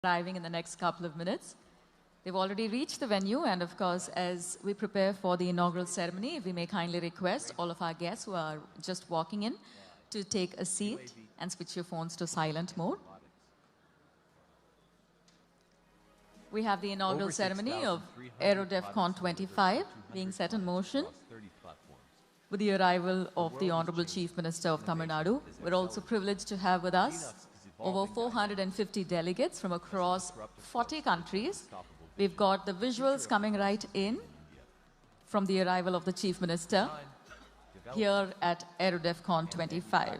arriving in the next couple of minutes. They've already reached the venue, and of course, as we prepare for the inaugural ceremony, if we may kindly request all of our guests who are just walking in to take a seat and switch your phones to silent mode. We have the inaugural ceremony of AeroDefCon'25 being set in motion with the arrival of the Honorable Chief Minister of Tamil Nadu. We're also privileged to have with us over 450 delegates from across 40 countries. We've got the visuals coming right in from the arrival of the Chief Minister here at AeroDefCon'25.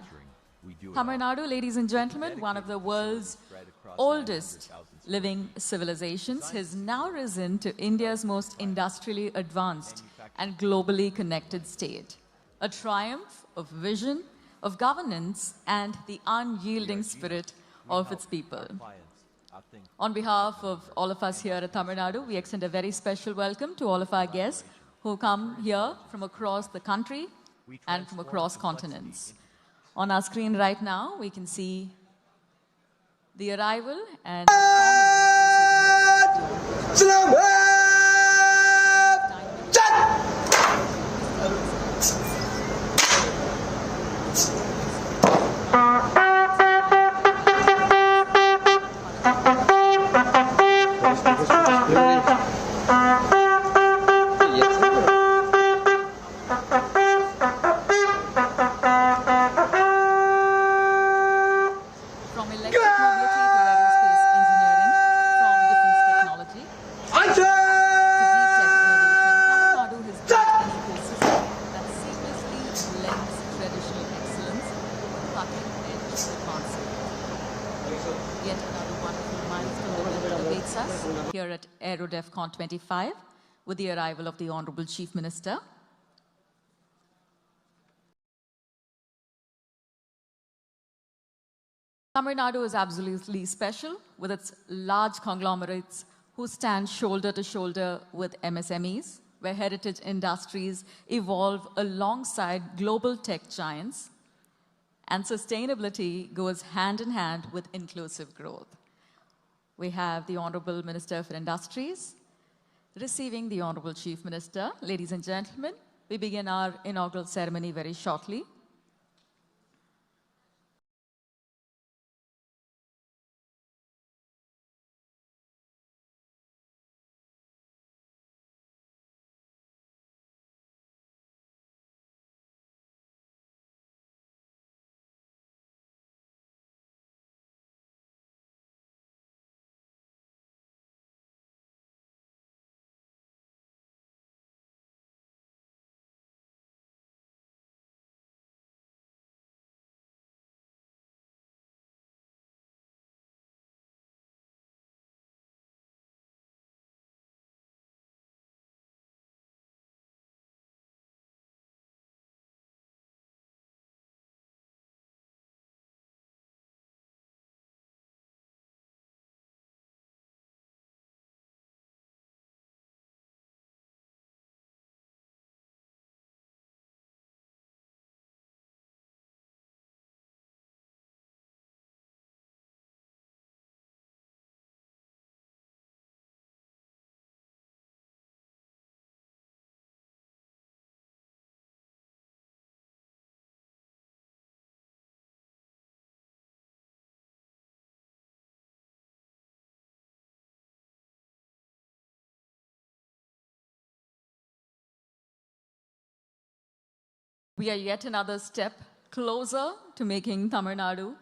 Tamil Nadu, ladies and gentlemen, one of the world's oldest living civilizations, has now risen to India's most industrially advanced and globally connected state. A triumph of vision, of governance, and the unyielding spirit of its people. On behalf of all of us here at Tamil Nadu, we extend a very special welcome to all of our guests who come here from across the country and from across continents. On our screen right now, we can see the arrival and here at AeroDefCon'25 with the arrival of the Honorable Chief Minister. Tamil Nadu is absolutely special with its large conglomerates who stand shoulder to shoulder with MSMEs, where heritage industries evolve alongside global tech giants, and sustainability goes hand in hand with inclusive growth. We have the Honorable Minister for Industries receiving the Honorable Chief Minister. Ladies and gentlemen, we begin our inaugural ceremony very shortly. We are yet another step closer to making Tamil Nadu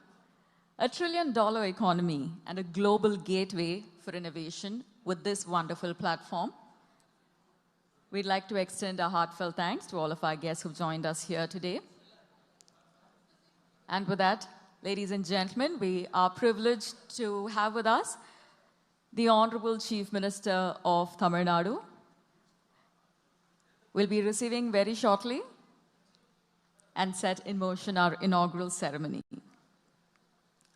a $1 trillion economy and a global gateway for innovation with this wonderful platform. We'd like to extend our heartfelt thanks to all of our guests who've joined us here today. And with that, ladies and gentlemen, we are privileged to have with us the Honorable Chief Minister of Tamil Nadu. We'll be receiving very shortly and set in motion our inaugural ceremony.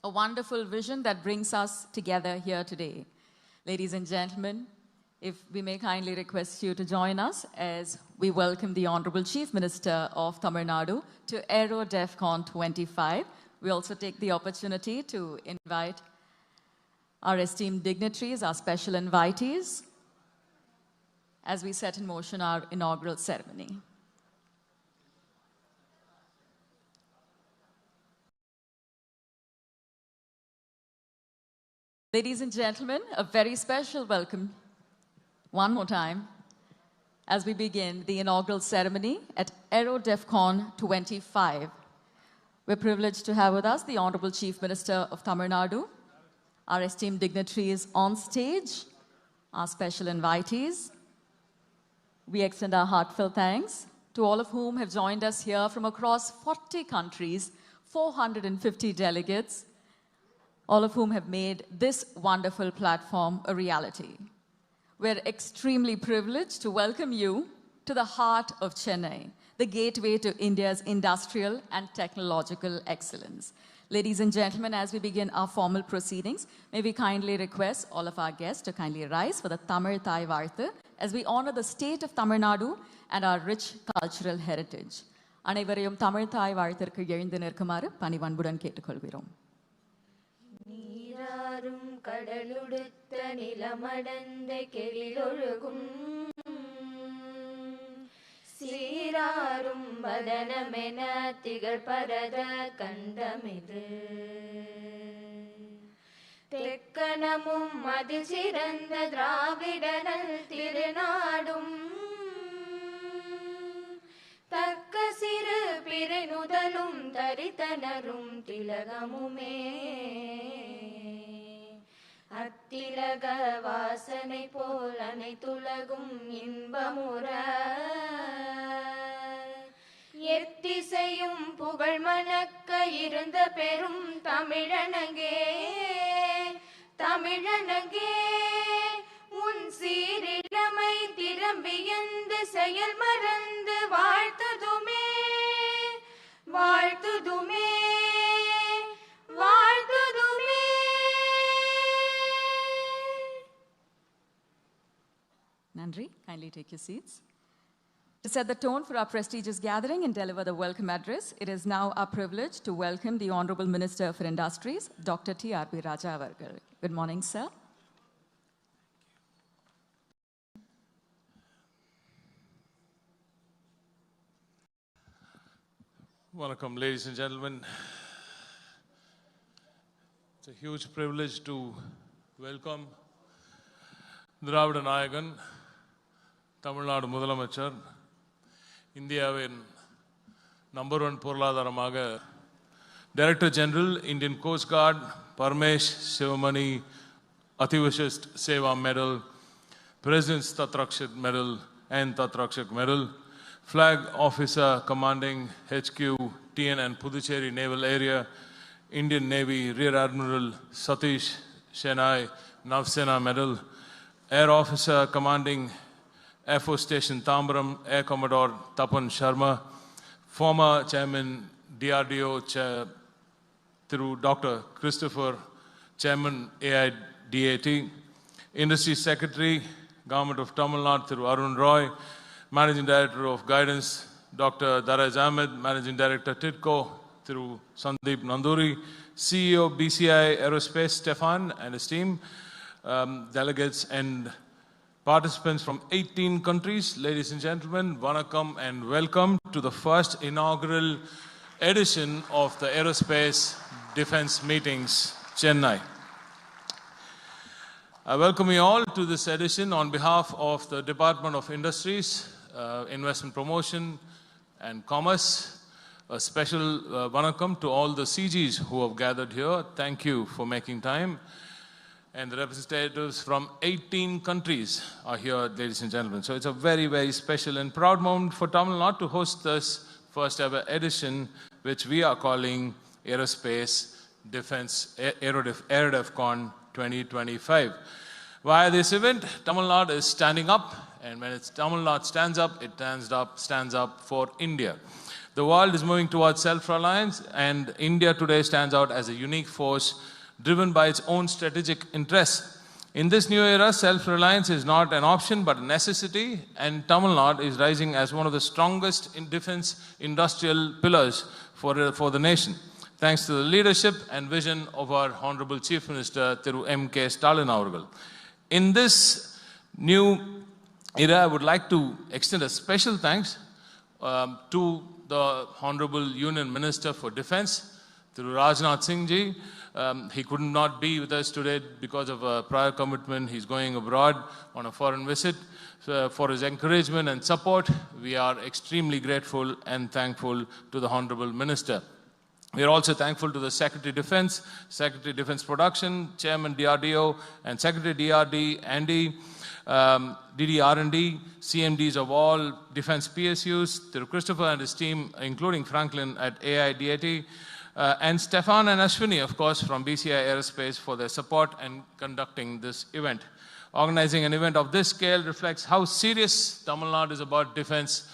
A wonderful vision that brings us together here today. Ladies and gentlemen, if we may kindly request you to join us as we welcome the Honorable Chief Minister of Tamil Nadu to AeroDefCon'25. We also take the opportunity to invite our esteemed dignitaries, our special invitees, as we set in motion our inaugural ceremony. Ladies and gentlemen, a very special welcome one more time as we begin the inaugural ceremony at AeroDefCon'25. We're privileged to have with us the Honorable Chief Minister of Tamil Nadu, our esteemed dignitaries on stage, our special invitees. We extend our heartfelt thanks to all of whom have joined us here from across 40 countries, 450 delegates, all of whom have made this wonderful platform a reality. We're extremely privileged to welcome you to the heart of Chennai, the gateway to India's industrial and technological excellence. Ladies and gentlemen, as we begin our formal proceedings, may we kindly request all of our guests to kindly rise for the Tamil Thai Varthu as we honor the state of Tamil Nadu and our rich cultural heritage. அனைவரையும் தமிழ் தாய் வாழ்த்திற்கு எழுந்து நிற்குமாறு பணிவன்புடன் கேட்டுக்கொள்கிறோம். நீராரும் கடலுடுத்த நிலமடந்த கெளிலொழுகும் சீராரும் வதனமென திகழ் பரத கண்டமிது தெக்கணமும் அதில் சிறந்த திராவிடனல் திருநாடும் தக்க சிறு பிறனுதலும் தரித்தனரும் திலகமுமே அத்திலக வாசனை போல் அனைத்துலகும் இன்பமுற எத்திசையும் புகழ் மணக்க இருந்த பெரும் தமிழனங்கே தமிழனங்கே உன் சீரிழமை திறம்பியந்து செயல் மறந்து வாழ்த்துதுமே வாழ்த்துதுமே வாழ்த்துதுமே. Nandri, kindly take your seats. To set the tone for our prestigious gathering and deliver the welcome address, it is now our privilege to welcome the Honorable Minister for Industries, Dr. T.R.B. Raja avargal. Good morning, sir. Welcome, ladies and gentlemen. It's a huge privilege to welcome Dravida Nayagan, Tamil Nadu Mudhalamachar, இந்தியாவின் number 1 பொருளாதாரமாக director general Indian coast guard Paramesh Sivamani Ati Vishisht Seva medal, president's Tatrakshak medal and Tatrakshak medal, Flag Officer Commanding HQ TN and Puducherry Naval Area, Indian Navy Rear Admiral Satish Shenai Navsena Medal, Air Officer Commanding Air Force Station Tambaram Air Commodore Tapan Sharma, former Chairman DRDO through Dr. Christopher, Chairman AIDAT, Industry Secretary, Government of Tamil Nadu through Arun Roy, Managing Director of Guidance, Dr. Daraj Ahmed, Managing Director TIDCO through Sandeep Nanduri, CEO BCI Aerospace Stefan and his team, delegates and participants from 18 countries. Ladies and gentlemen, vanakkam and welcome to the first inaugural edition of the Aerospace Defense Meetings, Chennai. I welcome you all to this edition on behalf of the Department of Industries, Investment Promotion and Commerce. A special vanakkam to all the CGs who have gathered here. Thank you for making time. And the representatives from 18 countries are here, ladies and gentlemen. So it's a very, very special and proud moment for Tamil Nadu to host this first ever edition, which we are calling Aerospace Defense AeroDefCon'25. Via this event, Tamil Nadu is standing up, and when Tamil Nadu stands up, it stands up for India. The world is moving towards self-reliance, and India today stands out as a unique force driven by its own strategic interests. In this new era, self-reliance is not an option but a necessity, and Tamil Nadu is rising as one of the strongest defense industrial pillars for the nation. thanks to the leadership and vision of our Honorable Chief Minister, Thiru M.K. Stalin avargal. In this new era, I would like to extend a special thanks to the Honorable Union Minister for Defence, Thiru Rajnath Singh ji. He could not be with us today because of a prior commitment. He's going abroad on a foreign visit. So for his encouragement and support, we are extremely grateful and thankful to the Honorable Minister. We are also thankful to the Secretary Defence, Secretary Defence Production, Chairman DRDO, and Secretary DRD, Andy, DDR&D, CMDs of all Defence PSUs, Thiru Christopher and his team, including Franklin at AIDAT, and Stefan and Ashwini, of course, from BCI Aerospace for their support and conducting this event. Organizing an event of this scale reflects how serious Tamil Nadu is about defense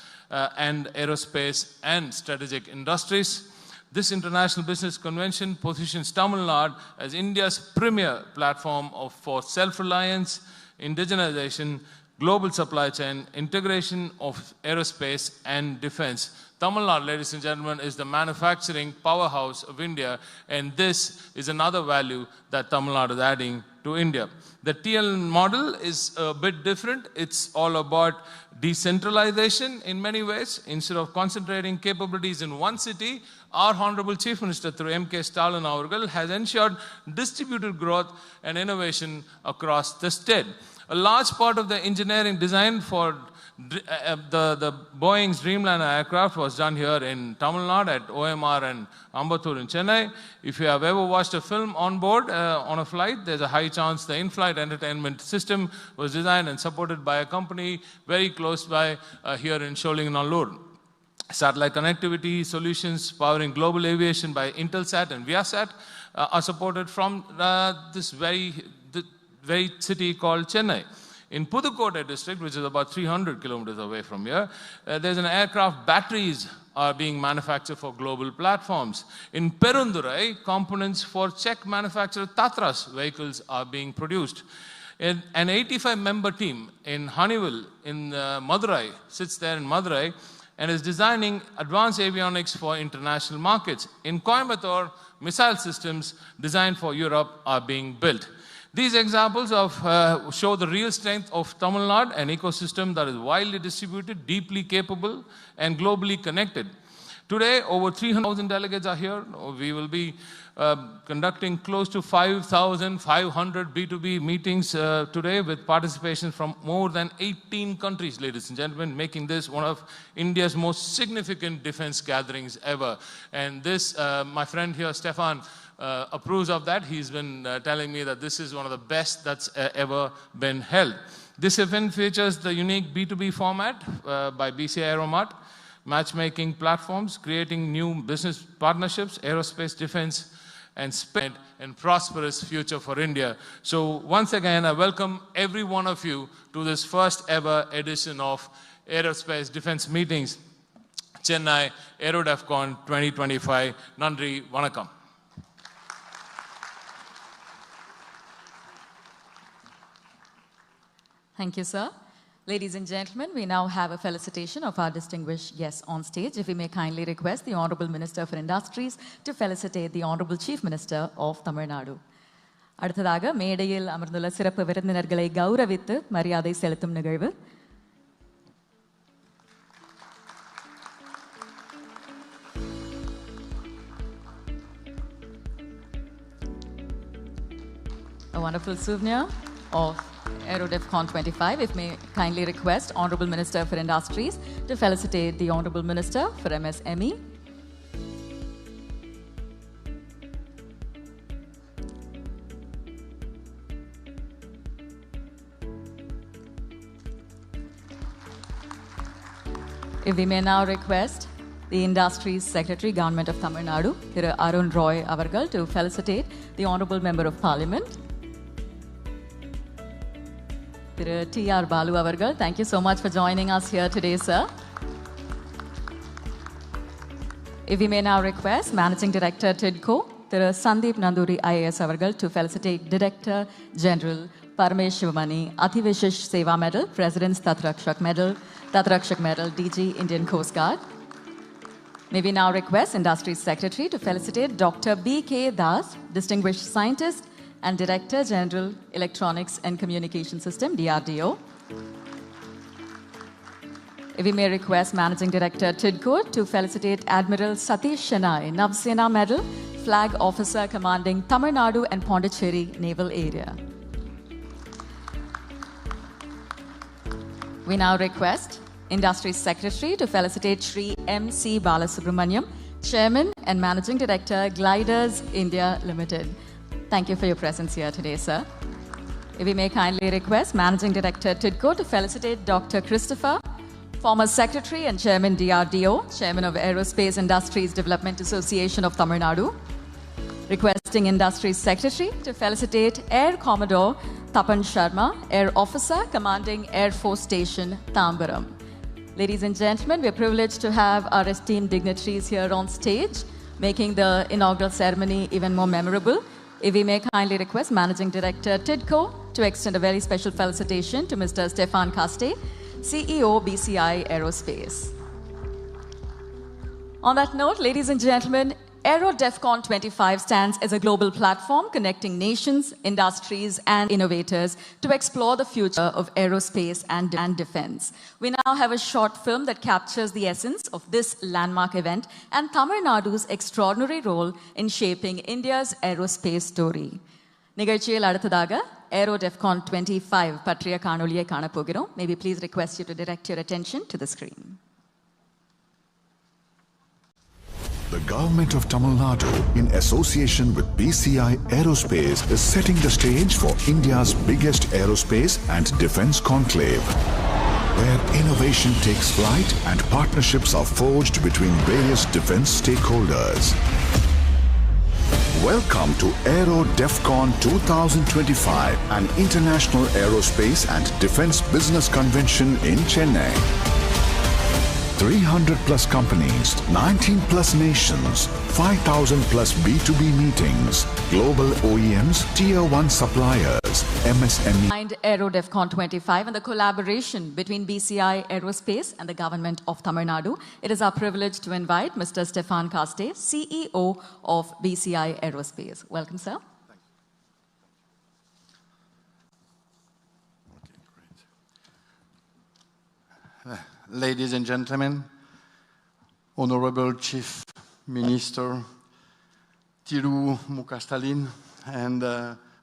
and aerospace and strategic industries. This international business convention positions Tamil Nadu as India's premier platform for self-reliance, indigenization, global supply chain, integration of aerospace and defense. Tamil Nadu, ladies and gentlemen, is the manufacturing powerhouse of India, and this is another value that Tamil Nadu is adding to India. The TL model is a bit different. It's all about decentralization in many ways. Instead of concentrating capabilities in one city, our Honorable Chief Minister, through M.K. Stalin avargal, has ensured distributed growth and innovation across the state. A large part of the engineering design for the Boeing's Dreamliner aircraft was done here in Tamil Nadu at OMR and Ambattur in Chennai. If you have ever watched a film on board on a flight, there's a high chance the in-flight entertainment system was designed and supported by a company very close by here in Sholinganallur. Satellite connectivity solutions powering global aviation by Intelsat and Viasat are supported from this very city called Chennai. In Pudukkottai district, which is about 300 kilometers away from here, there's an aircraft batteries are being manufactured for global platforms. In Perundurai, components for Czech manufacturer Tatra's vehicles are being produced. An 85-member team in Honeywell in Madurai sits there in Madurai and is designing advanced avionics for international markets. In Coimbatore, missile systems designed for Europe are being built. These examples show the real strength of Tamil Nadu, an ecosystem that is widely distributed, deeply capable, and globally connected. Today, over 300,000 delegates are here. We will be conducting close to 5,500 B2B meetings today with participation from more than 18 countries, ladies and gentlemen, making this one of India's most significant defense gatherings ever. And this, my friend here, Stefan, approves of that. He's been telling me that this is one of the best that's ever been held. This event features the unique B2B format by BCI Aerospace, matchmaking platforms, creating new business partnerships, aerospace, defense, and spend and prosperous future for India. So once again, I welcome every one of you to this first ever edition of Aerospace Defense Meetings, Chennai AeroDefCon 2025. Nandri, Vanakkam. Thank you, sir. Ladies and gentlemen, we now have a felicitation of our distinguished guests on stage. If we may kindly request the Honorable Minister for Industries to felicitate the Honorable Chief Minister of Tamil Nadu. அடுத்ததாக மேடையில் அமர்ந்துள்ள சிறப்பு விருந்தினர்களை கௌரவித்து மரியாதை செலுத்தும் நிகழ்வு. A wonderful souvenir of AeroDefCon'25. If may kindly request Honorable Minister for Industries to felicitate the Honorable Minister for MSME. If we may now request the Industries Secretary, Government of Tamil Nadu, Thiru Arun Roy avargal, to felicitate the Honorable Member of Parliament, Thiru T.R. Balu avargal. Thank you so much for joining us here today, sir. If we may now request Managing Director TIDCO, Thiru Sandeep Nanduri IAS avargal, to felicitate Director General Paramesh Shivamani, Athivishesh Seva Medal, President's Tatrakshak Medal, DG Indian Coast Guard. May we now request Industry Secretary to felicitate Dr. B.K. Das, Distinguished Scientist and Director General, Electronics and Communication System, DRDO. If we may request Managing Director TIDCO to felicitate Admiral Satish Shenoy, Navsena Medal, Flag Officer commanding Tamil Nadu and Pondicherry Naval Area. We now request Industry Secretary to felicitate Shri M.C. Balasubramaniam, Chairman and Managing Director, Gliders India Limited. Thank you for your presence here today, sir. If we may kindly request Managing Director TIDCO to felicitate Dr. Christopher, former Secretary and Chairman DRDO, Chairman of Aerospace Industries Development Association of Tamil Nadu. Requesting Industry Secretary to felicitate Air Commodore Tapan Sharma, Air Officer commanding Air Force Station, Tambaram. Ladies and gentlemen, we are privileged to have our esteemed dignitaries here on stage, making the inaugural ceremony even more memorable. If we may kindly request Managing Director TIDCO to extend a very special felicitation to Mr. Stefan Kaste, CEO, BCI Aerospace. On that note, ladies and gentlemen, AeroDefCon'25 stands as a global platform connecting nations, industries, and innovators to explore the future of aerospace and defense. We now have a short film that captures the essence of this landmark event and Tamil Nadu's extraordinary role in shaping India's aerospace story. நிகழ்ச்சியில் அடுத்ததாக AeroDefCon'25 பற்றிய காணொளியை காணப்போகிறோம். May we please request you to direct your attention to the screen. The government of Tamil Nadu, in association with BCI Aerospace, is setting the stage for India's biggest aerospace and defense conclave, where innovation takes flight and partnerships are forged between various defense stakeholders. Welcome to AeroDefCon' 2025, an international aerospace and defense business convention in Chennai. 300 plus companies, 19 plus nations, 5,000 plus B2B meetings, global OEMs, Tier 1 suppliers, MSME. Behind AeroDefCon'25 and the collaboration between BCI Aerospace and the government of Tamil Nadu, it is our privilege to invite Mr. Stefan Kaste, CEO of BCI Aerospace. Welcome, sir. Ladies and gentlemen, Honorable Chief Minister Thiru Mukastalin and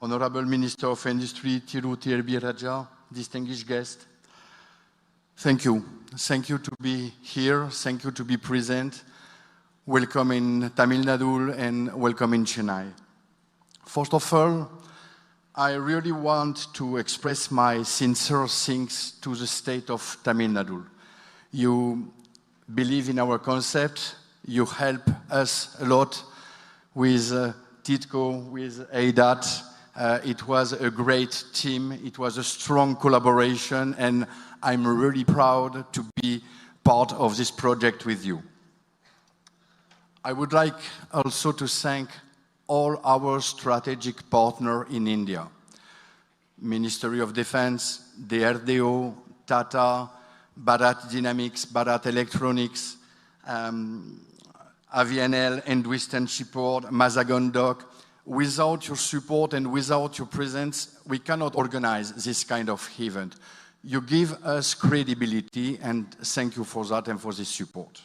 Honorable Minister of Industry Thiru TLB Raja, distinguished guests, thank you. Thank you to be here. Thank you to be present. Welcome in Tamil Nadu and welcome in Chennai. First of all, I really want to express my sincere thanks to the state of Tamil Nadu. You believe in our concept. You help us a lot with TIDCO, with ADAT. It was a great team. It was a strong collaboration, and I'm really proud to be part of this project with you. I would like also to thank all our strategic partners in India. Ministry of Defense, DRDO, Tata, Bharat Dynamics, Bharat Electronics, Avianel, and Western Shipboard, Mazagon Dock. Without your support and without your presence, we cannot organize this kind of event. You give us credibility, and thank you for that and for this support.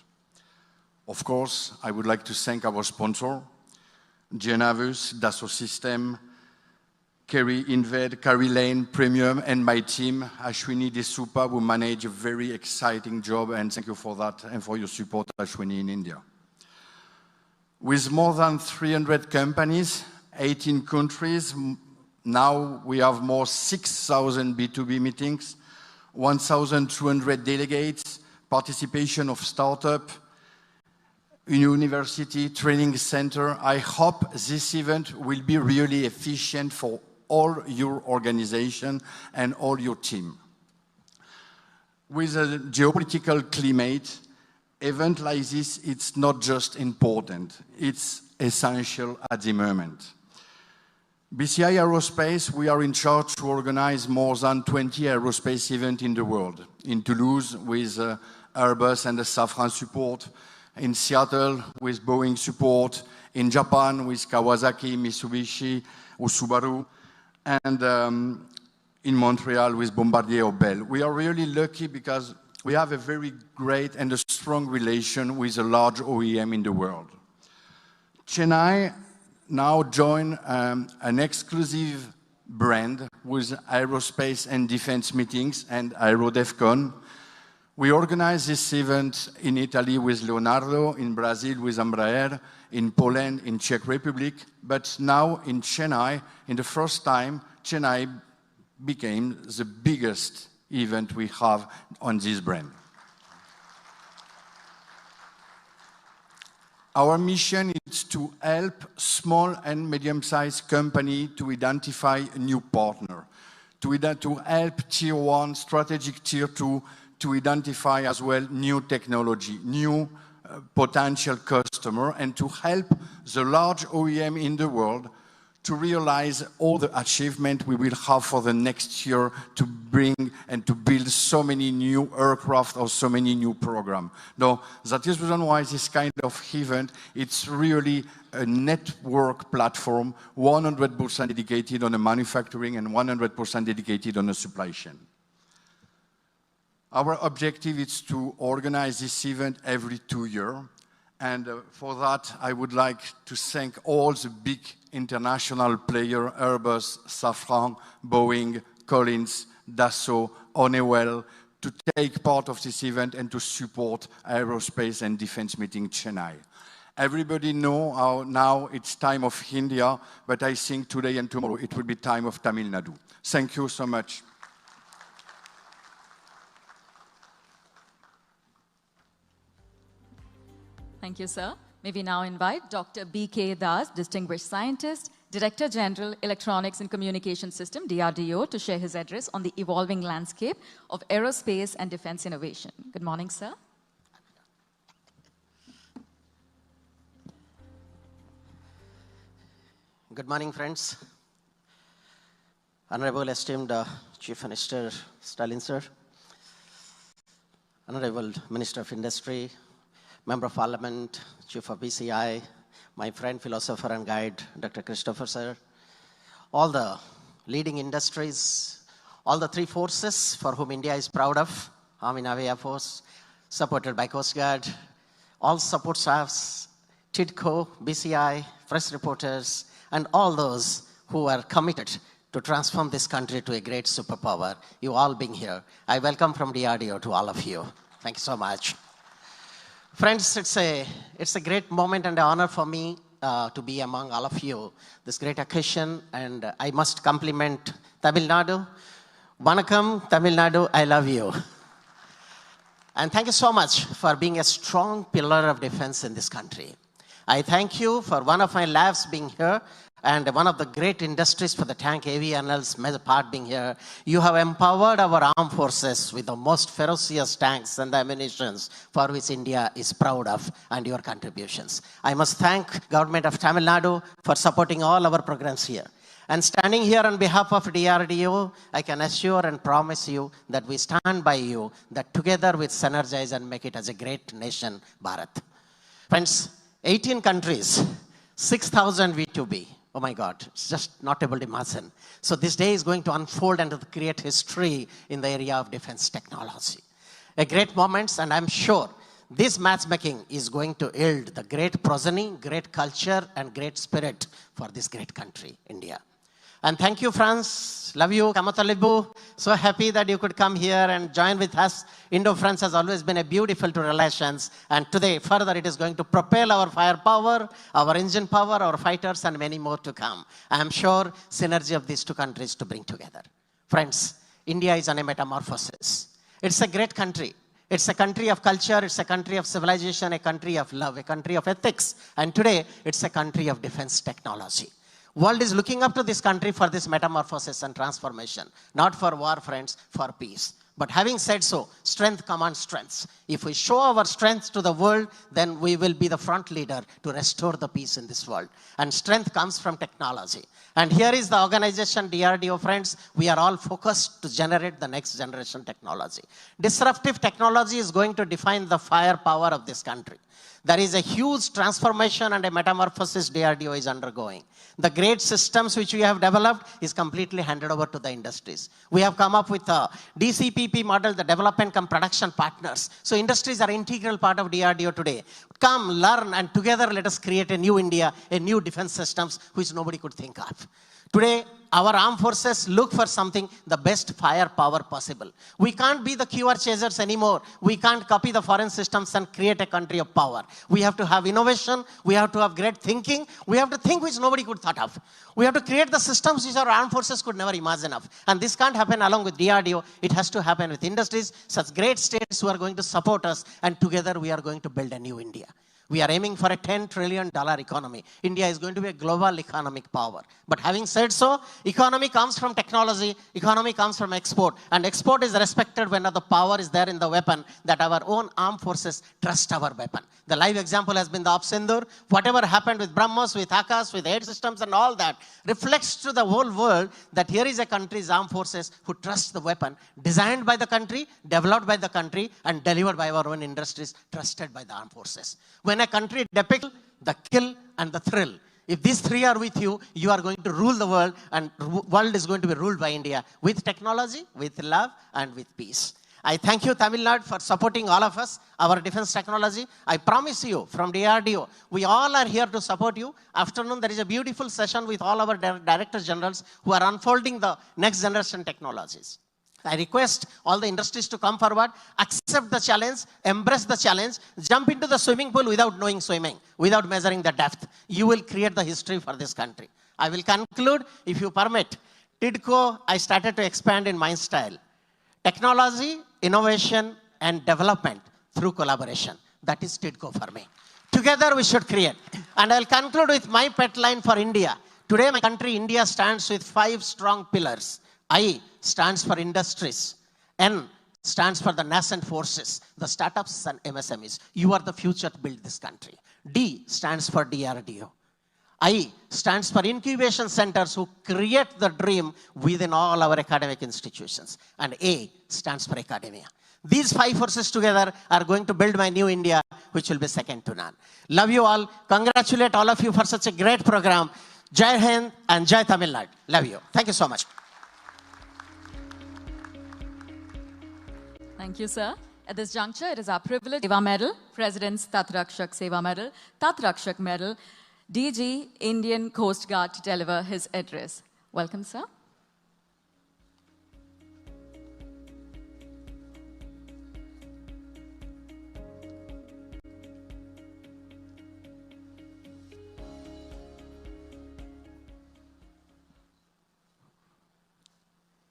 Of course, I would like to thank our sponsor, Genavus, Dassault System, Kerry Inved, Carrie Lane, Premium, and my team, Ashwini Desupa, who manage a very exciting job, and thank you for that and for your support, Ashwini, in India. With more than 300 companies, 18 countries, now we have more 6,000 B2B meetings, 1,200 delegates, participation of startup, university, training center. I hope this event will be really efficient for all your organization and all your team. With a geopolitical climate, event like this, it's not just important, it's essential at the moment. BCI Aerospace, we are in charge to organize more than 20 aerospace events in the world. In Toulouse with Airbus and the Safran support, in Seattle with Boeing support, in Japan with Kawasaki, Mitsubishi, or Subaru, and in Montreal with Bombardier or Bell. We are really lucky because we have a very great and a strong relation with a large OEM in the world. Chennai now joined an exclusive brand with aerospace and defense meetings and AeroDefCon'. We organize this event in Italy with Leonardo, in Brazil with Embraer, in Poland, in Czech Republic, but now in Chennai, in the first time, Chennai became the biggest event we have on this brand. Our mission is to help small and medium-sized companies to identify a new partner, to help Tier 1, strategic Tier 2, to identify as well new technology, new potential customer, and to help the large OEM in the world to realize all the achievement we will have for the next year to bring and to build so many new aircraft or so many new programs. Now, that is the reason why this kind of event, it's really a network platform, 100% dedicated on the manufacturing and 100% dedicated on the supply chain. Our objective is to organize this event every 2 years. And for that, I would like to thank all the big international players, Airbus, Safran, Boeing, Collins, Dassault, Honeywell, to take part of this event and to support Aerospace and Defense Meeting Chennai. Everybody knows how now it's time of India, but I think today and tomorrow it will be time of Tamil Nadu. Thank you so much. Thank you, sir. May we now invite Dr. B.K. Das, Distinguished Scientist, Director General, Electronics and Communication System, DRDO, to share his address on the evolving landscape of aerospace and defense innovation. Good morning, sir. Good morning, friends. Honorable esteemed Chief Minister Stalin, sir. Honorable Minister of Industry, Member of Parliament, Chief of BCI, my friend, philosopher and guide, Dr. Christopher, sir, all the leading industries, all the three forces for whom India is proud of, Army, Navy, Air Force, supported by Coast Guard, all support staffs, TIDCO, BCI, press reporters, and all those who are committed to transform this country to a great superpower, you all being here. I welcome from DRDO to all of you. Thank you so much. Friends, it's a great moment and an honor for me to be among all of you, this great occasion, and I must compliment Tamil Nadu. Vanakkam, Tamil Nadu, I love you. And thank you so much for being a strong pillar of defense in this country. I thank you for one of my labs being here, and one of the great industries for the tank AVNL's major part being here. You have empowered our armed forces with the most ferocious tanks and the ammunitions for which India is proud of, and your contributions. I must thank Government of Tamil Nadu for supporting all our programs here. And standing here on behalf of DRDO, I can assure and promise you that we stand by you, that together we synergize and make it as a great nation, Bharat. Friends, 18 countries, 6,000 V2B. Oh my God, it's just not able to imagine. So this day is going to unfold and to create history in the area of defense technology. A great moment, and I'm sure this matchmaking is going to yield the great progeny, great culture, and great spirit for this great country, India. And thank you, France. Love you, Kamatalibu. So happy that you could come here and join with us. Indo-France has always been a beautiful relations. And today, further, it is going to propel our firepower, our engine power, our fighters, and many more to come. I am sure synergy of these two countries to bring together. Friends, India is on a metamorphosis. It's a great country. It's a country of culture. It's a country of civilization, a country of love, a country of ethics. And today, it's a country of defense technology. World is looking up to this country for this metamorphosis and transformation. Not for war, friends, for peace. But having said so, strength commands strength. If we show our strength to the world, then we will be the front leader to restore the peace in this world. And strength comes from technology. And here is the organization DRDO, friends. We are all focused to generate the next generation technology. Disruptive technology is going to define the firepower of this country. There is a huge transformation and a metamorphosis DRDO is undergoing. The great systems which we have developed is completely handed over to the industries. We have come up with a DCPP model, the development cum production partners. So industries are an integral part of DRDO today. Come, learn, and together let us create a new India, a new defense systems which nobody could think of. Today, our armed forces look for something, the best firepower possible. We can't be the QR chasers anymore. We can't copy the foreign systems and create a country of power. We have to have innovation. We have to have great thinking. We have to think which nobody could thought of. We have to create the systems which our armed forces could never imagine of. And this can't happen along with DRDO. It has to happen with industries, such great states who are going to support us, and together we are going to build a new India. We are aiming for a $10 trillion economy. India is going to be a global economic power. But having said so, economy comes from technology, economy comes from export. And export is respected when the power is there in the weapon, that our own armed forces trust our weapon. The live example has been the Sindur. Whatever happened with BrahMos, with Akash, with air systems and all that reflects to the whole world that here is a country's armed forces who trust the weapon, designed by the country, developed by the country, and delivered by our own industries, trusted by the armed forces. When a country depicts the kill and the thrill, if these three are with you, you are going to rule the world, and world is going to be ruled by India with technology, with love, and with peace. I thank you, Tamil Nadu, for supporting all of us, our defense technology. I promise you, from DRDO, we all are here to support you. Afternoon, there is a beautiful session with all our directors generals who are unfolding the next generation technologies. I request all the industries to come forward, accept the challenge, embrace the challenge, jump into the swimming pool without knowing swimming, without measuring the depth. You will create the history for this country. I will conclude, if you permit. TIDCO, I started to expand in my style. Technology, innovation, and development through collaboration. That is TIDCO for me. Together we should create. And I'll conclude with my pet line for India. Today, my country, India, stands with 5 strong pillars. I stands for industries. N stands for the nascent forces, the startups and MSMEs. You are the future to build this country. D stands for DRDO. I stands for incubation centers who create the dream within all our academic institutions. And A stands for academia. These 5 forces together are going to build my new India, which will be second to none. Love you all. Congratulate all of you for such a great program. Jai Hind and Jai Tamil Nadu. Love you. Thank you so much. Thank you, sir. At this juncture, it is our privilege, Seva Medal, President's Tatrakshak Seva Medal, Tatrakshak Medal, DG, Indian Coast Guard, to deliver his address. Welcome, sir.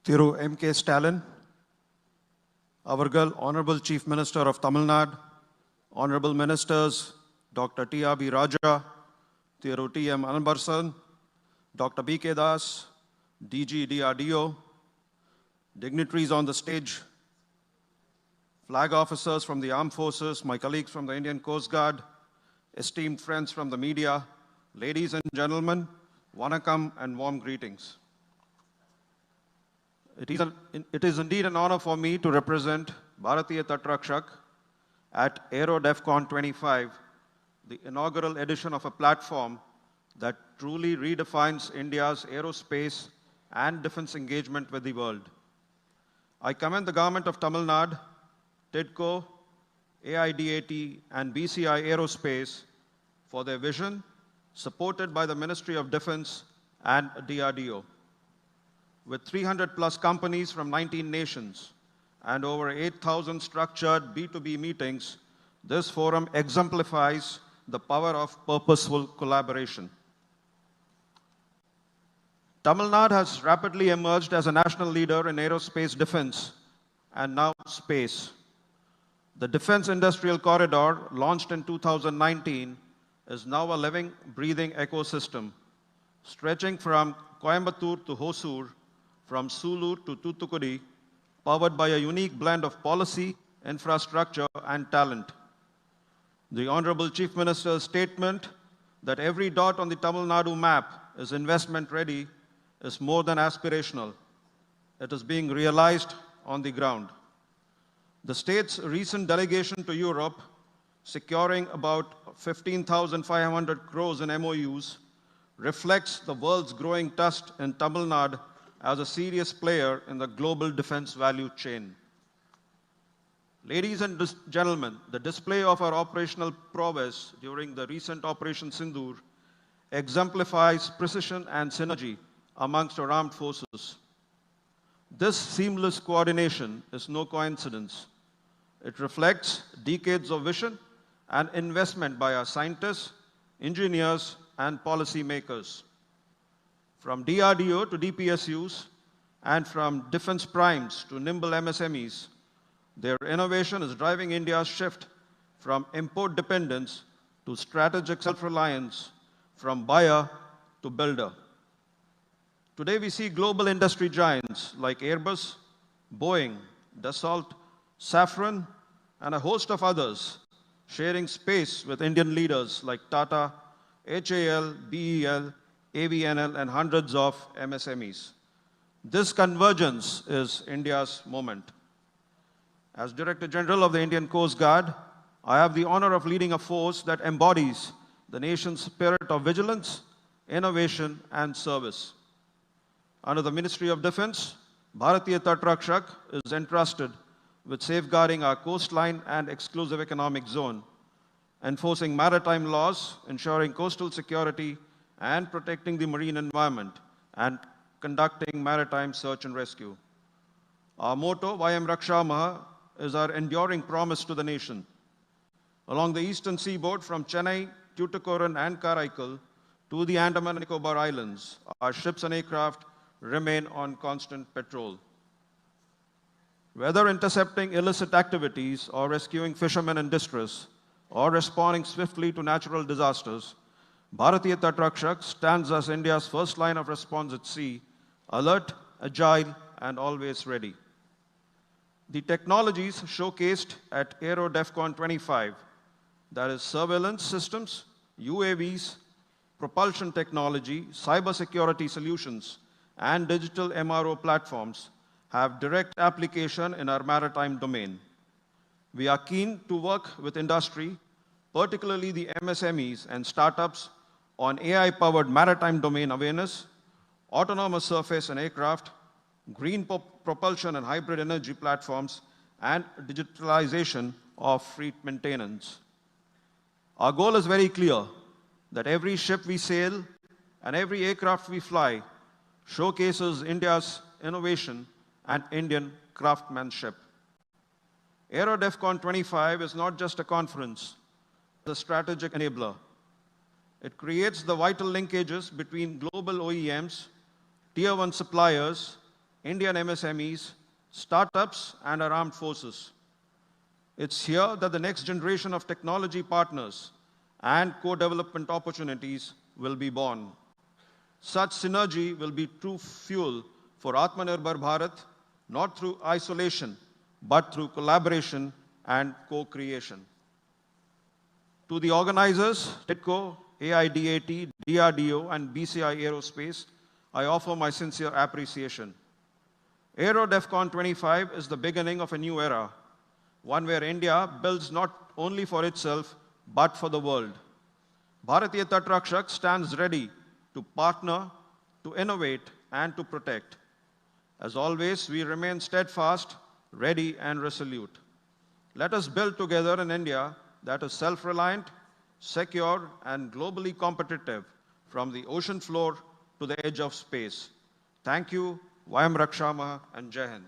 Thiru M.K. Stalin, our Honorable Chief Minister of Tamil Nadu, Honorable Ministers, Dr. T.R.B. Raja, Thiru T.M. Anbarsan, Dr. B.K. Das, DG DRDO, dignitaries on the stage, flag officers from the armed forces, my colleagues from the Indian Coast Guard, esteemed friends from the media, ladies and gentlemen, Vanakkam and warm greetings. It is indeed an honor for me to represent Bharatiya Tatrakshak at AeroDefCon'25, the inaugural edition of a platform that truly redefines India's aerospace and defense engagement with the world. I commend the government of Tamil Nadu, TIDCO, AIDAT, and BCI Aerospace for their vision, supported by the Ministry of Defense and DRDO. With 300 plus companies from 19 nations and over 8,000 structured B2B meetings, this forum exemplifies the power of purposeful collaboration. Tamil Nadu has rapidly emerged as a national leader in aerospace defense and now space. The Defense Industrial Corridor, launched in 2019, is now a living, breathing ecosystem, stretching from Coimbatore to Hosur, from Sulu to Toothukudi, powered by a unique blend of policy, infrastructure, and talent. The Honorable Chief Minister's statement that every dot on the Tamil Nadu map is investment ready is more than aspirational. It is being realized on the ground. The state's recent delegation to Europe, securing about 15,500 crores in MOUs reflects the world's growing trust in Tamil Nadu as a serious player in the global defense value chain. Ladies and gentlemen, the display of our operational prowess during the recent Operation Sindoor exemplifies precision and synergy amongst our armed forces. This seamless coordination is no coincidence. It reflects decades of vision and investment by our scientists, engineers, and policymakers. From DRDO to DPSUs, and from defense primes to nimble MSMEs, their innovation is driving India's shift from import dependence to strategic self-reliance, from buyer to builder. Today we see global industry giants like Airbus, Boeing, Dassault, Safran, and a host of others sharing space with Indian leaders like Tata, HAL, BEL, AVNL, and hundreds of MSMEs. This convergence is India's moment. As Director General of the Indian Coast Guard, I have the honor of leading a force that embodies the nation's spirit of vigilance, innovation, and service. Under the Ministry of Defense, Bharatiya Tatrakshak is entrusted with safeguarding our coastline and exclusive economic zone, enforcing maritime laws, ensuring coastal security, and protecting the marine environment, and conducting maritime search and rescue. Our motto, Vayam Rakshamaha, is our enduring promise to the nation. Along the eastern seaboard, from Chennai, Tuticorin, and Karaikal to the Andaman and Nicobar Islands, our ships and aircraft remain on constant patrol. Whether intercepting illicit activities or rescuing fishermen in distress or responding swiftly to natural disasters, Bharatiya Tatrakshak stands as India's first line of response at sea, alert, agile, and always ready. The technologies showcased at AeroDefCon'25, that is surveillance systems, UAVs, propulsion technology, cybersecurity solutions, and digital MRO platforms, have direct application in our maritime domain. We are keen to work with industry, particularly the MSMEs and startups, on AI-powered maritime domain awareness, autonomous surface and aircraft, green propulsion and hybrid energy platforms, and digitalization of fleet maintenance. Our goal is very clear, that every ship we sail and every aircraft we fly showcases India's innovation and Indian craftsmanship. AeroDefCon'25 is not just a conference, it's a strategic enabler. It creates the vital linkages between global OEMs, Tier 1 suppliers, Indian MSMEs, startups, and our armed forces. It's here that the next generation of technology partners and co-development opportunities will be born. Such synergy will be true fuel for Atmanirbhar Bharat, not through isolation, but through collaboration and co-creation. To the organizers, TIDCO, AIDAT, DRDO, and BCI Aerospace, I offer my sincere appreciation. AeroDefCon'25 is the beginning of a new era, one where India builds not only for itself, but for the world. Bharatiya Tatrakshak stands ready to partner, to innovate, and to protect. As always, we remain steadfast, ready, and resolute. Let us build together an India that is self-reliant, secure, and globally competitive from the ocean floor to the edge of space. Thank you, Vayam Rakshamaha, and Jai Hind.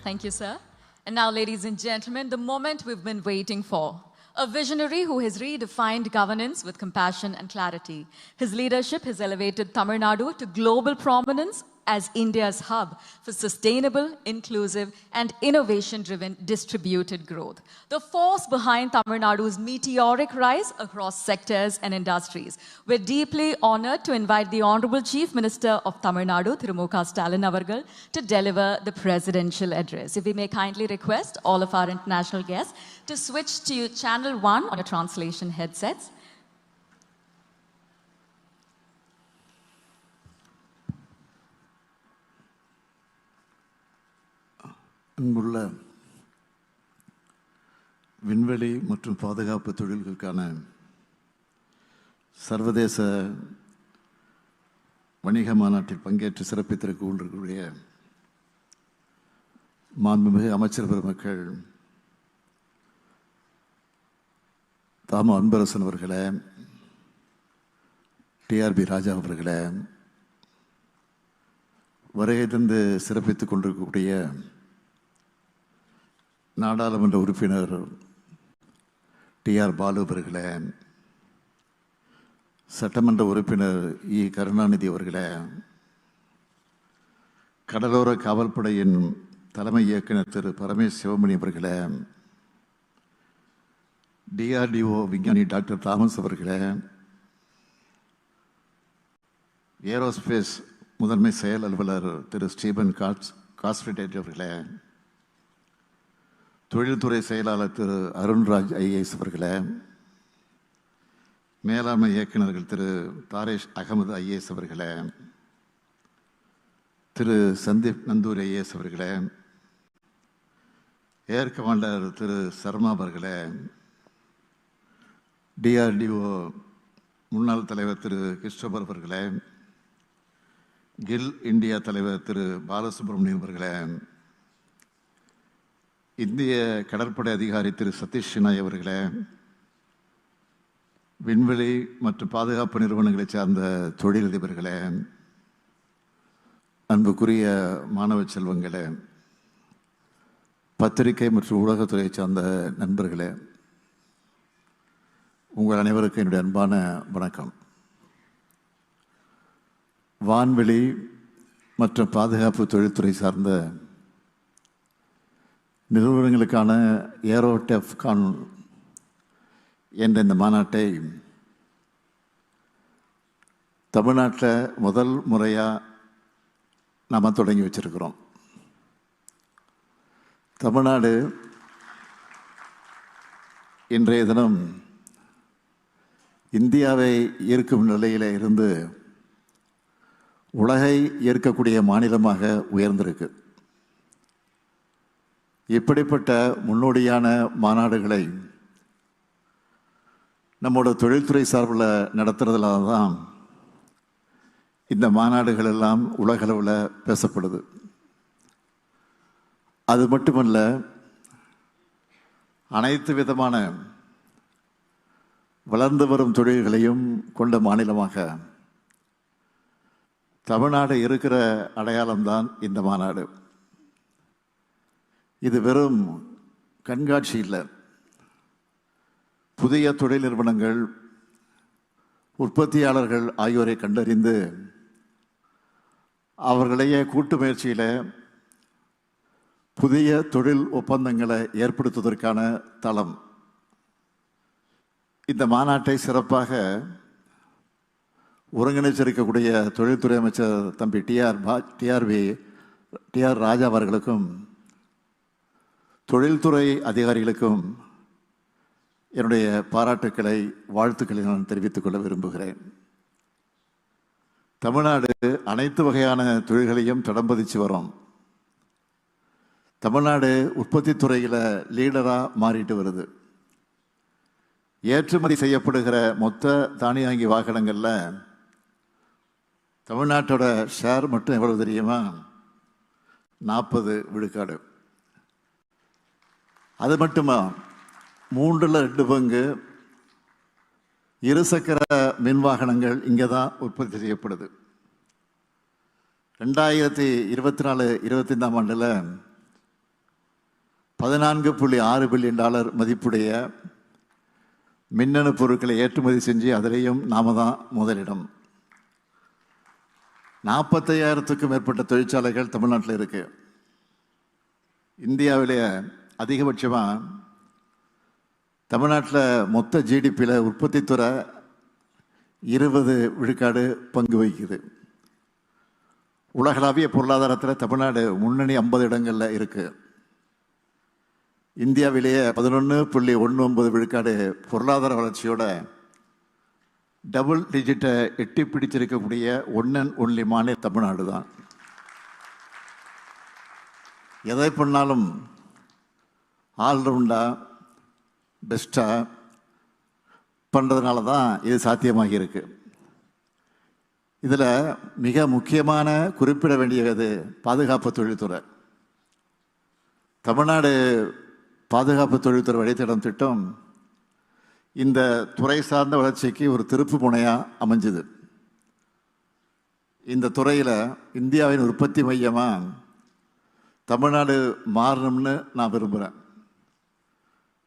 Thank you, sir. And now, ladies and gentlemen, the moment we've been waiting for. A visionary who has redefined governance with compassion and clarity. His leadership has elevated Tamil Nadu to global prominence as India's hub for sustainable, inclusive, and innovation-driven distributed growth. The force behind Tamil Nadu's meteoric rise across sectors and industries. We're deeply honored to invite the Honorable Chief Minister of Tamil Nadu, Thiru Stalin Avargal, to deliver the presidential address. If we may kindly request all of our international guests to switch to channel 1 on your translation headsets. அன்புள்ள விண்வெளி மற்றும் பாதுகாப்பு தொழில்களுக்கான சர்வதேச வணிக மாநாட்டில் பங்கேற்று சிறப்பித்திருக்க கொண்டிருக்கக்கூடிய மாண்புமிகு அமைச்சர் பெருமக்கள், தாமு அன்பரசன் அவர்களே, டிஆர்பி ராஜா அவர்களே, வருகை தந்து சிறப்பித்துக் கொண்டிருக்கக்கூடிய நாடாளுமன்ற உறுப்பினர் டிஆர் பாலு அவர்களே, சட்டமன்ற உறுப்பினர் இ கருணாநிதி அவர்களே, கடலோர காவல்படையின் தலைமை இயக்குனர் திரு பரமேஷ் சிவமணி அவர்களே, DRDO விஞ்ஞானி டாக்டர் தாமஸ் அவர்களே, ஏரோஸ்பேஸ் முதன்மை செயல் அலுவலர் திரு ஸ்டீபன் காஸ்பிடேட் அவர்களே, தொழில்துறை செயலாளர் திரு அருண்ராஜ் IAS அவர்களே, மேலாண்மை இயக்குநர்கள் திரு தாரேஷ் அகமது IAS அவர்களே, திரு சந்தீப் நந்தூர் IAS அவர்களே, ஏர் கமாண்டர் திரு சர்மா அவர்களே, DRDO முன்னாள் தலைவர் திரு கிறிஸ்டோபர் அவர்களே, கில் இந்தியா தலைவர் திரு பாலசுப்ரமணியம் அவர்களே, இந்திய கடற்படை அதிகாரி திரு சதீஷ் சினாய் அவர்களே, விண்வெளி மற்றும் பாதுகாப்பு நிறுவனங்களை சார்ந்த தொழிலதிபர்களே, அன்புக்குரிய மாணவ செல்வங்களே, பத்திரிகை மற்றும் ஊடகத்துறையை சார்ந்த நண்பர்களே, உங்கள் அனைவருக்கும் என்னுடைய அன்பான வணக்கம். வான்வெளி மற்றும் பாதுகாப்பு தொழில்துறை சார்ந்த நிறுவனங்களுக்கான AeroDefCon என்ற இந்த மாநாட்டை தமிழ்நாட்டில் முதல் முறையாக நாம் தொடங்கி வச்சிருக்கிறோம். தமிழ்நாடு இன்றைய தினம் இந்தியாவை ஈர்க்கும் நிலையில் இருந்து உலகை ஈர்க்கக்கூடிய மாநிலமாக உயர்ந்திருக்கு. இப்படிப்பட்ட முன்னோடியான மாநாடுகளை நம்மோட தொழில்துறை சார்பில் நடத்துறதுனால தான் இந்த மாநாடுகள் எல்லாம் உலகளவில் பேசப்படுது. அது மட்டுமல்ல, அனைத்து விதமான வளர்ந்து வரும் தொழில்களையும் கொண்ட மாநிலமாக தமிழ்நாடு இருக்கிற அடையாளம்தான் இந்த மாநாடு. இது வெறும் கண்காட்சி இல்லை. புதிய தொழில் நிறுவனங்கள், உற்பத்தியாளர்கள் ஆகியோரை கண்டறிந்து அவர்களையே கூட்டு முயற்சியில் புதிய தொழில் ஒப்பந்தங்களை ஏற்படுத்துவதற்கான தளம். இந்த மாநாட்டை சிறப்பாக ஒருங்கிணைச்சிருக்கக்கூடிய தொழில்துறை அமைச்சர் தம்பி டிஆர் ராஜா அவர்களுக்கும் தொழில்துறை அதிகாரிகளுக்கும் என்னுடைய பாராட்டுக்களை, வாழ்த்துக்களை நான் தெரிவித்துக் கொள்ள விரும்புகிறேன். தமிழ்நாடு அனைத்து வகையான தொழில்களையும் தடம்பதிச்சு வரும். தமிழ்நாடு உற்பத்தி துறையில் லீடராக மாறிட்டு வருது. ஏற்றுமதி செய்யப்படுகிற மொத்த தானியங்கி வாகனங்களில் தமிழ்நாட்டோட ஷேர் மட்டும் எவ்வளவு தெரியுமா? 40 விழுக்காடு. அது மட்டுமா, 3/2 பங்கு இருசக்கர மின் வாகனங்கள் இங்கே தான் உற்பத்தி செய்யப்படுது. 2024-25 ஆண்டில் $14.6 பில்லியன் மதிப்புடைய மின்னணு பொருட்களை ஏற்றுமதி செஞ்சு அதிலேயும் நாம தான் முதலிடம். 45,000க்கும் மேற்பட்ட தொழிற்சாலைகள் தமிழ்நாட்டில் இருக்கு. இந்தியாவிலேயே அதிகபட்சமாக தமிழ்நாட்டில் மொத்த GDPயில் உற்பத்தி துறை 20 விழுக்காடு பங்கு வகிக்குது. உலகளாவிய பொருளாதாரத்தில் தமிழ்நாடு முன்னணி 50 இடங்களில் இருக்கு. இந்தியாவிலேயே 11.19 விழுக்காடு பொருளாதார வளர்ச்சியோட டபுள் டிஜிட்டை எட்டி பிடிச்சிருக்கக்கூடிய ஒன் அண்ட் ஒன்லி மாநிலம் தமிழ்நாடு தான். எதை பண்ணாலும் ஆல்ரவுண்டாக பெஸ்ட்டாக பண்ணுறதுனால தான் இது சாத்தியமாகி இருக்கு. இதில் மிக முக்கியமான குறிப்பிட வேண்டியது பாதுகாப்பு தொழில்துறை. தமிழ்நாடு பாதுகாப்பு தொழில்துறை வழித்தடம் திட்டம் இந்த துறை சார்ந்த வளர்ச்சிக்கு ஒரு திருப்பு முனையாக அமைஞ்சுது. இந்த துறையில் இந்தியாவின் உற்பத்தி மையமாக தமிழ்நாடு மாறணும்னு நான் விரும்புகிறேன்.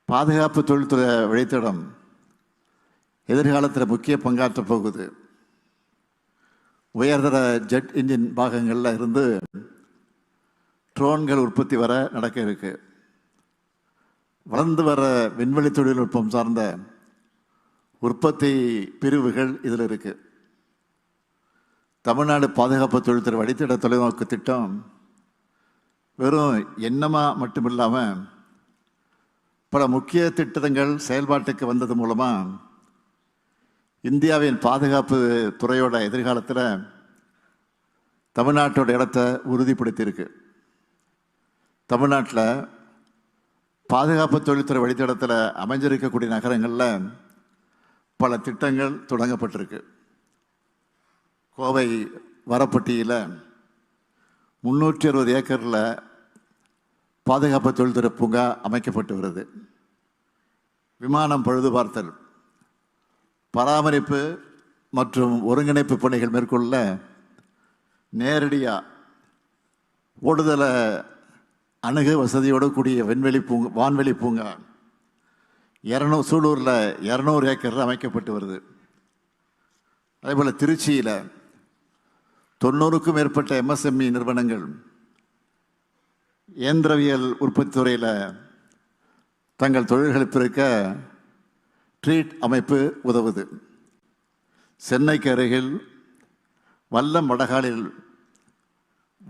பாதுகாப்பு தொழில்துறை வழித்தடம் எதிர்காலத்தில் முக்கிய பங்காற்றப் போகுது. உயர்தர ஜெட் இன்ஜின் பாகங்களில் இருந்து ட்ரோன்கள் உற்பத்தி வர நடக்க இருக்கு. வளர்ந்து வர விண்வெளி தொழில்நுட்பம் சார்ந்த உற்பத்தி பிரிவுகள் இதில் இருக்கு. தமிழ்நாடு பாதுகாப்பு தொழில்துறை வழித்தட தொலைநோக்கு திட்டம் வெறும் எண்ணமாக மட்டும் இல்லாமல் பல முக்கிய திட்டங்கள் செயல்பாட்டுக்கு வந்தது மூலமாக இந்தியாவின் பாதுகாப்பு துறையோட எதிர்காலத்தில் தமிழ்நாட்டோட இடத்தை உறுதிப்படுத்தியிருக்கு. தமிழ்நாட்டில் பாதுகாப்பு தொழில்துறை வழித்தடத்தில் அமைஞ்சிருக்கக்கூடிய நகரங்களில் பல திட்டங்கள் தொடங்கப்பட்டிருக்கு. கோவை வரப்பட்டியில் 360 ஏக்கரில் பாதுகாப்பு தொழில்துறை பூங்கா அமைக்கப்பட்டு வருது. விமானம் பழுது பார்த்தல், பராமரிப்பு மற்றும் ஒருங்கிணைப்பு பணிகள் மேற்கொள்ள நேரடியாக ஓடுதலை அணுக வசதியோடு கூடிய வான்வெளி பூங்கா சூலூரில் 200 ஏக்கரில் அமைக்கப்பட்டு வருது. அதேபோல் திருச்சியில் 90க்கும் மேற்பட்ட MSME நிறுவனங்கள் இயந்திரவியல் உற்பத்தி துறையில் தங்கள் தொழில்களை பெருக்க ட்ரீட் அமைப்பு உதவுது. சென்னைக்கு அருகில் வல்லம் வடகாலில்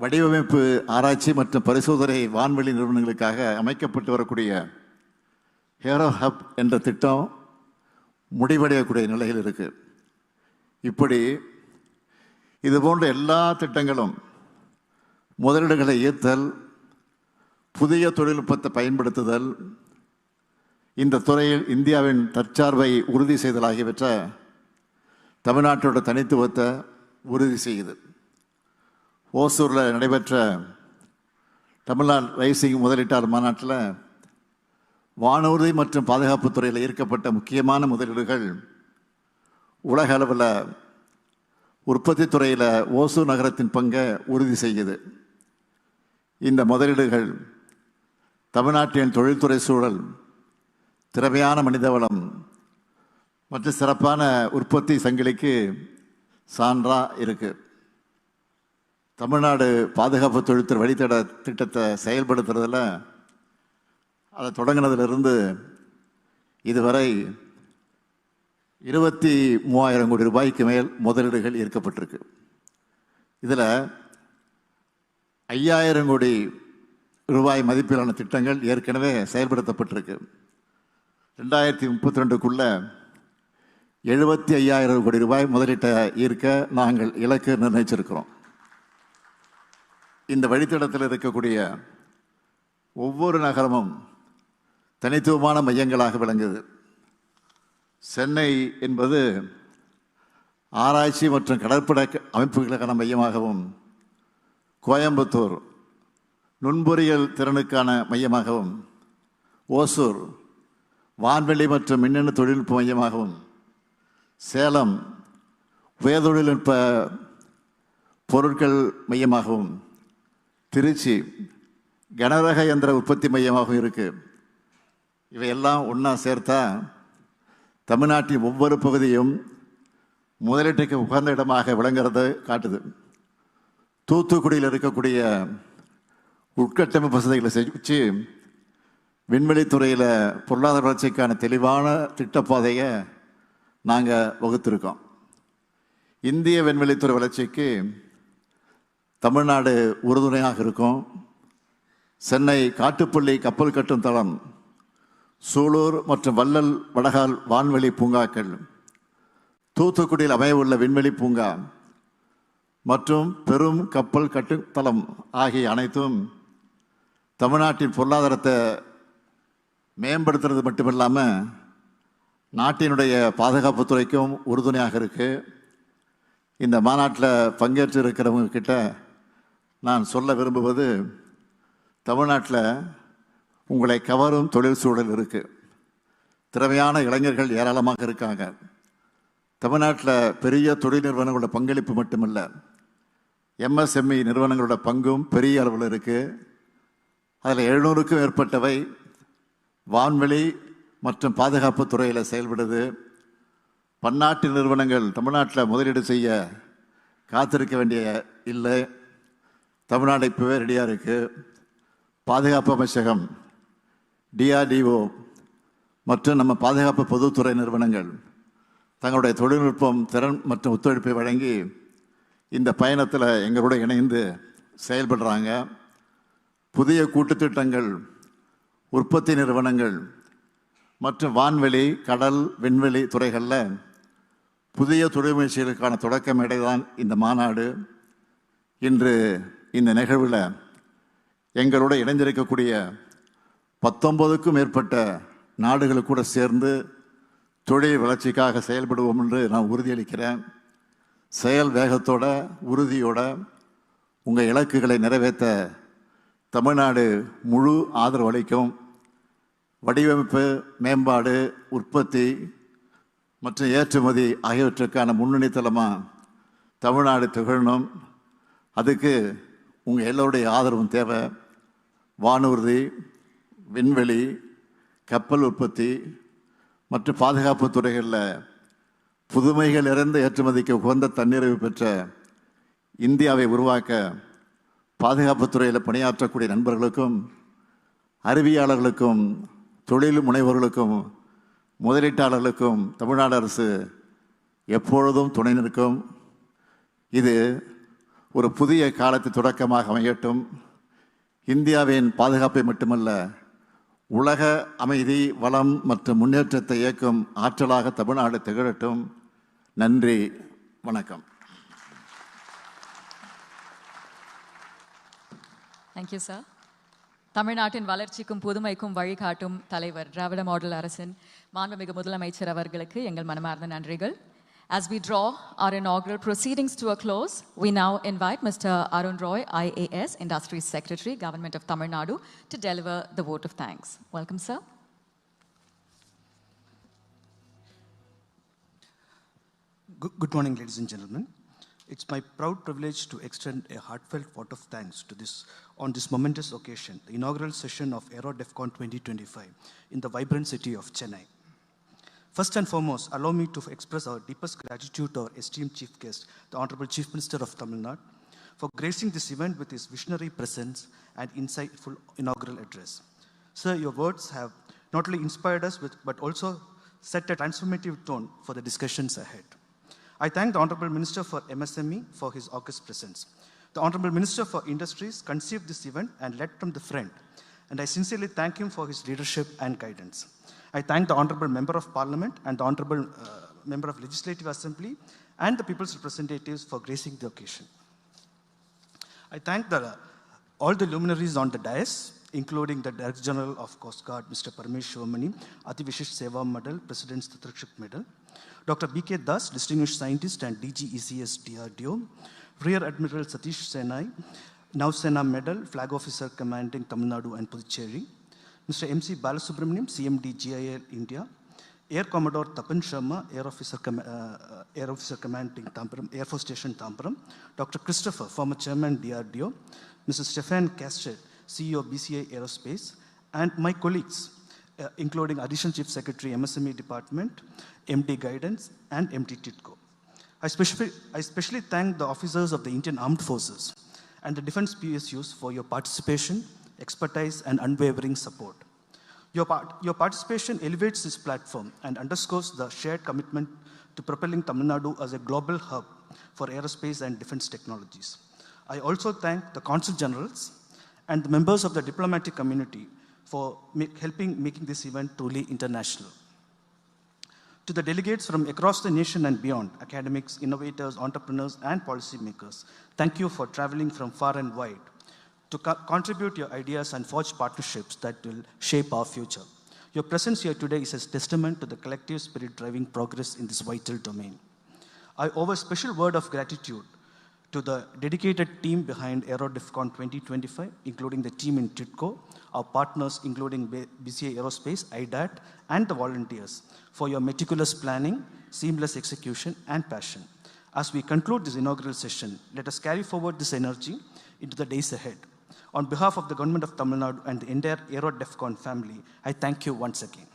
வடிவமைப்பு ஆராய்ச்சி மற்றும் பரிசோதனை வான்வெளி நிறுவனங்களுக்காக அமைக்கப்பட்டு வரக்கூடிய ஏரோ ஹப் என்ற திட்டம் முடிவடையக்கூடிய நிலையில் இருக்கு. இப்படி இது போன்ற எல்லா திட்டங்களும் முதலீடுகளை ஈர்த்தல், புதிய தொழில்நுட்பத்தை பயன்படுத்துதல், இந்த துறையில் இந்தியாவின் தற்சார்பை உறுதி செய்தல் ஆகியவற்றை தமிழ்நாட்டோட தனித்துவத்தை உறுதி செய்யுது. ஓசூரில் நடைபெற்ற தமிழ்நாடு ரைசிங் முதலீட்டாளர் மாநாட்டில் வானூர்தி மற்றும் பாதுகாப்பு துறையில் ஈர்க்கப்பட்ட முக்கியமான முதலீடுகள் உலக அளவில் உற்பத்தி துறையில் ஓசூர் நகரத்தின் பங்கை உறுதி செய்யுது. இந்த முதலீடுகள் தமிழ்நாட்டின் தொழில்துறை சூழல், திறமையான மனிதவளம் மற்றும் சிறப்பான உற்பத்தி சங்கிலிக்கு சான்றாக இருக்கு. தமிழ்நாடு பாதுகாப்பு தொழில்துறை வழித்தட திட்டத்தை செயல்படுத்துறதுல அதை தொடங்கினதிலிருந்து இதுவரை 23,000 கோடி ரூபாய்க்கு மேல் முதலீடுகள் ஈர்க்கப்பட்டிருக்கு. இதில் 5,000 கோடி ரூபாய் மதிப்பிலான திட்டங்கள் ஏற்கனவே செயல்படுத்தப்பட்டிருக்கு. 2032க்குள்ள 75,000 கோடி ரூபாய் முதலீட்டை ஈர்க்க நாங்கள் இலக்கு நிர்ணயிச்சிருக்கிறோம். இந்த வழித்தடத்தில் இருக்கக்கூடிய ஒவ்வொரு நகரமும் தனித்துவமான மையங்களாக விளங்குது. சென்னை என்பது ஆராய்ச்சி மற்றும் கடற்படை அமைப்புகளுக்கான மையமாகவும், கோயம்புத்தூர் நுண்பொறியியல் திறனுக்கான மையமாகவும், ஓசூர் வான்வெளி மற்றும் மின்னணு தொழில்நுட்ப மையமாகவும், சேலம் உயர் தொழில்நுட்ப பொருட்கள் மையமாகவும், திருச்சி கனரக இயந்திர உற்பத்தி மையமாகவும் இருக்குது. இவையெல்லாம் ஒன்றா சேர்த்தா தமிழ்நாட்டின் ஒவ்வொரு பகுதியும் முதலீட்டுக்கு உகந்த இடமாக விளங்குறது காட்டுது. தூத்துக்குடியில் இருக்கக்கூடிய உட்கட்டமைப்பு வசதிகளை செஞ்சு விண்வெளித்துறையில் பொருளாதார வளர்ச்சிக்கான தெளிவான திட்டப்பாதையை நாங்கள் வகுத்திருக்கோம். இந்திய விண்வெளித்துறை வளர்ச்சிக்கு தமிழ்நாடு உறுதுணையாக இருக்கும். சென்னை காட்டுப்பள்ளி கப்பல் கட்டும் தளம், சூலூர் மற்றும் வள்ளல் வடகால் வான்வெளி பூங்காக்கள், தூத்துக்குடியில் அமையவுள்ள விண்வெளி பூங்கா மற்றும் பெரும் கப்பல் கட்டும் தளம் ஆகிய அனைத்தும் தமிழ்நாட்டின் பொருளாதாரத்தை மேம்படுத்துறது மட்டும் இல்லாமல் நாட்டினுடைய பாதுகாப்புத்துறைக்கும் உறுதுணையாக இருக்குது. இந்த மாநாட்டில் பங்கேற்று இருக்கிறவங்க கிட்ட நான் சொல்ல விரும்புவது, தமிழ்நாட்டில் உங்களை கவரும் தொழில் சூழல் இருக்குது. திறமையான இளைஞர்கள் ஏராளமாக இருக்காங்க. தமிழ்நாட்டில் பெரிய தொழில் நிறுவனங்களோட பங்களிப்பு மட்டுமல்ல, எம்எஸ்எம்இ நிறுவனங்களோட பங்கும் பெரிய அளவில் இருக்குது. அதில் 700க்கும் மேற்பட்டவை வான்வெளி மற்றும் பாதுகாப்பு துறையில் செயல்படுது. பன்னாட்டு நிறுவனங்கள் தமிழ்நாட்டில் முதலீடு செய்ய காத்திருக்க வேண்டிய இல்லை. தமிழ்நாடு இப்போவே ரெடியாக இருக்குது. பாதுகாப்பு அமைச்சகம், DRDO மற்றும் நம்ம பாதுகாப்பு பொதுத்துறை நிறுவனங்கள் தங்களுடைய தொழில்நுட்பம், திறன் மற்றும் ஒத்துழைப்பை வழங்கி இந்த பயணத்தில் எங்களோட இணைந்து செயல்படுறாங்க. புதிய கூட்டுத்திட்டங்கள், உற்பத்தி நிறுவனங்கள் மற்றும் வான்வெளி, கடல், விண்வெளி துறைகளில் புதிய தொழில் முயற்சிகளுக்கான தொடக்க மேடை தான் இந்த மாநாடு. இன்று இந்த நிகழ்வில் எங்களோட இணைந்திருக்கக்கூடிய 19க்கும் மேற்பட்ட நாடுகள் கூட சேர்ந்து தொழில் வளர்ச்சிக்காக செயல்படுவோம் என்று நான் உறுதியளிக்கிறேன். செயல் வேகத்தோட, உறுதியோட உங்கள் இலக்குகளை நிறைவேற்ற தமிழ்நாடு முழு ஆதரவு அளிக்கும். வடிவமைப்பு, மேம்பாடு, உற்பத்தி மற்றும் ஏற்றுமதி ஆகியவற்றுக்கான முன்னணி தளமாக தமிழ்நாடு திகழணும். அதுக்கு உங்கள் எல்லோருடைய ஆதரவும் தேவை. வானூர்தி, விண்வெளி, கப்பல் உற்பத்தி மற்றும் பாதுகாப்பு துறைகளில் புதுமைகள் நிறைந்த ஏற்றுமதிக்கு உகந்த தன்னிறைவு பெற்ற இந்தியாவை உருவாக்க பாதுகாப்புத் துறையில் பணியாற்றக்கூடிய நண்பர்களுக்கும், அறிவியலாளர்களுக்கும், தொழில் முனைவோர்களுக்கும், முதலீட்டாளர்களுக்கும் தமிழ்நாடு அரசு எப்பொழுதும் துணை நிற்கும். இது ஒரு புதிய காலத்து தொடக்கமாக அமையட்டும். இந்தியாவின் பாதுகாப்பை மட்டுமல்ல, உலக அமைதி, வளம் மற்றும் முன்னேற்றத்தை இயக்கும் ஆற்றலாக தமிழ்நாடு திகழட்டும். நன்றி, வணக்கம். Thank you, sir. தமிழ்நாட்டின் வளர்ச்சிக்கும் புதுமைக்கும் வழிகாட்டும் தலைவர், திராவிட மாடல் அரசின் மாண்புமிகு முதலமைச்சர் அவர்களுக்கு எங்கள் மனமார்ந்த நன்றிகள். As we draw our inaugural proceedings to a close, we now invite Mr. Arun Roy, IAS, Industries Secretary, Government of Tamil Nadu, to deliver the vote of thanks. Welcome, sir. Good morning, ladies and gentlemen. It's my proud privilege to extend a heartfelt vote of thanks to on this momentous occasion, the inaugural session of AeroDefCon'25 in the vibrant city of Chennai. First and foremost, allow me to express our deepest gratitude to our esteemed chief guest, the Honorable Chief Minister of Tamil Nadu, for gracing this event with his visionary presence and insightful inaugural address. Sir, your words have not only inspired us, but also set a transformative tone for the discussions ahead. I thank the Honorable Minister for MSME for his august presence. The Honorable Minister for Industries conceived this event and led from the front, and I sincerely thank him for his leadership and guidance. I thank the Honorable Member of Parliament and the Honorable Member of Legislative Assembly and the People's Representatives for gracing the occasion. I thank all the luminaries on the dais, including the Director General of Coast Guard, Mr. Parmesh Shivamani, Ati Vishish Seva Medal, President's Tatrakshak Medal, Dr. B.K. Das, Distinguished Scientist and DG ECS DRDO, Rear Admiral Satish Senai, Nausena Medal, Flag Officer Commanding Tamil Nadu and Puducherry, Mr. M.C. Balasubramaniam, CMD GIL India, Air Commodore Tapan Sharma, Air Officer Commanding Tamparam, Air Force Station Tamparam, Dr. Christopher, former Chairman DRDO, Mr. Stefan Castet, CEO BCI Aerospace, and my colleagues, including Additional Chief Secretary, MSME Department, MD Guidance, and MD TITCO. I especially thank the officers of the Indian Armed Forces and the Defense PSUs for your participation, expertise, and unwavering support. Your participation elevates this platform and underscores the shared commitment to propelling Tamil Nadu as a global hub for aerospace and defense technologies. I also thank the Consul Generals and the members of the diplomatic community for making this event truly international. To the delegates from across the nation and beyond, academics, innovators, entrepreneurs, and policymakers, thank you for traveling from far and wide to contribute your ideas and forge partnerships that will shape our future. Your presence here today is a testament to the collective spirit driving progress in this vital domain. I owe a special word of gratitude to the dedicated team behind AeroDefCon 2025, including the team in TIDCO, our partners including BCI Aerospace, IDAT, and the volunteers for your meticulous planning, seamless execution, and passion. As we conclude this inaugural session, let us carry forward this energy into the days ahead. On behalf of the Government of Tamil Nadu and the entire AeroDefCon family, I thank you once again.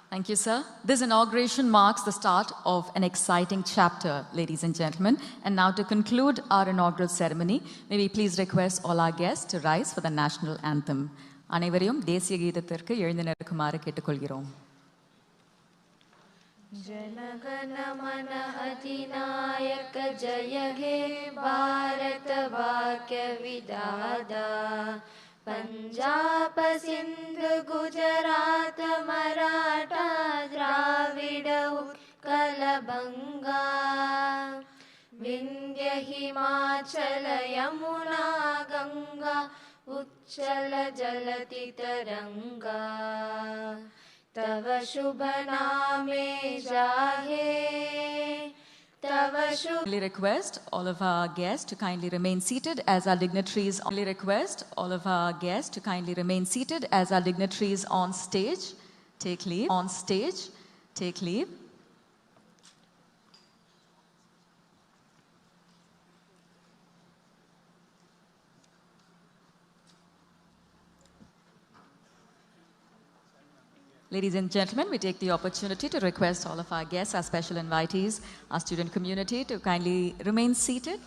Thank you, sir. This inauguration marks the start of an exciting chapter, ladies and gentlemen. And now to conclude our inaugural ceremony, may we please request all our guests to rise for the national anthem. அனைவரையும் தேசிய கீதத்திற்கு எழுந்து நிற்குமாறு கேட்டுக்கொள்கிறோம். जनगण मन अधिनायक जय हे भारत वाक्य विधाता पंजाब सिंध गुजरात मराठा द्राविड उत्कल बंगा विंध्य हिमाचल यमुना गंगा उच्चल जलति तरंगा तव शुभ नामे जाहे तव शुभ. I request all of our guests to kindly remain seated as our dignitaries. I request all of our guests to kindly remain seated as our dignitaries on stage take leave. On stage take leave. Ladies and gentlemen, we take the opportunity to request all of our guests, our special invitees, our student community to kindly remain seated.